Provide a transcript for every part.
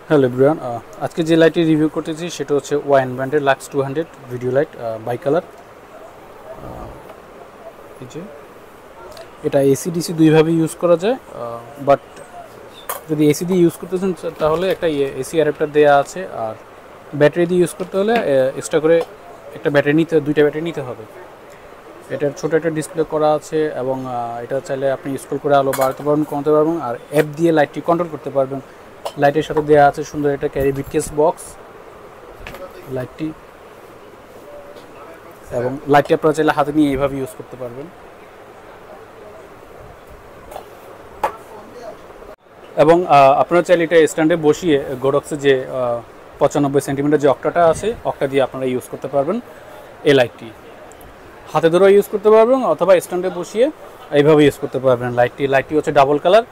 Hello everyone, আজকে যে লাইটটি review করতেছি সেটা হচ্ছে ওয়াইন ব্র্যান্ডের lux 200 video light by colour. এই যে এটা এসি ডিসি দুইভাবে ইউজ করা যায়, বাট যদি এসি দিয়ে ইউজ করতে চান তাহলে একটা এসি অ্যাডাপ্টার দেওয়া আছে, আর ব্যাটারি দিয়ে ইউজ করতে হলে এক্সট্রা করে একটা ব্যাটারি দুইটা ব্যাটারি নিতে হবে। এটার ছোটো একটা ডিসপ্লে করা আছে এবং এটা চাইলে আপনি স্ক্রল করে আলো বাড়াতে পারবেন, কমাতে পারবেন, আর অ্যাপ দিয়ে লাইটটি কন্ট্রোল করতে পারবেন। লাইটের সাথে দেওয়া আছে সুন্দর একটা ক্যারি বিটকেস বক্স লাইটটি, এবং লাইটটি আপনারা চাইলে হাতে নিয়ে এইভাবে ইউজ করতে পারবেন। এবং আপনারা চাইলে এটা স্ট্যান্ডে বসিয়ে গোডক্সের যে 95 সেন্টিমিটার যে অক্টাটা আছে, অক্টা দিয়ে আপনারা ইউজ করতে পারবেন। এই লাইটটি হাতে ধরেও ইউজ করতে পারবেন অথবা স্ট্যান্ডে বসিয়ে এইভাবে ইউজ করতে পারবেন। লাইটটি হচ্ছে ডাবল কালার।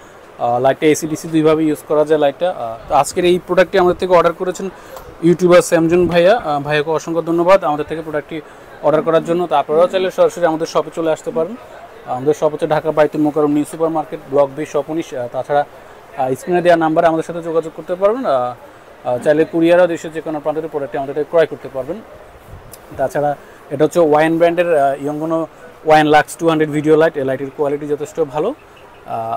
লাইটটা এসি ডিসি দুইভাবে ইউজ করা যায় লাইটটা। তো আজকের এই প্রোডাক্টটি আমাদের থেকে অর্ডার করেছেন ইউটিউবার স্যামজন ভাইয়াকে অসংখ্য ধন্যবাদ আমাদের থেকে প্রোডাক্টটি অর্ডার করার জন্য। তো আপনারাও চাইলে সরাসরি আমাদের শপে চলে আসতে পারেন। আমাদের শপ হচ্ছে Dhaka Baitul Mukarram new super market, block B, shop 19। তাছাড়া স্ক্রিনে দেওয়া নাম্বারে আমাদের সাথে যোগাযোগ করতে পারবেন। চাইলে কুরিয়ারও দেশের যে কোনো প্রান্তের প্রোডাক্টটি আমাদের থেকে ক্রয় করতে পারবেন। তাছাড়া এটা হচ্ছে ওয়াইন ব্র্যান্ডের ইয়ংগনো ওয়াইন লাক্স 200 ভিডিও লাইট। এই লাইটের কোয়ালিটি যথেষ্ট ভালো।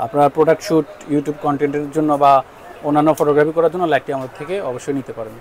আপনারা প্রোডাক্ট শ্যুট, ইউটিউব কন্টেন্টের জন্য বা অন্যান্য ফটোগ্রাফি করার জন্য লাইটটি আমাদের থেকে অবশ্যই নিতে পারেন।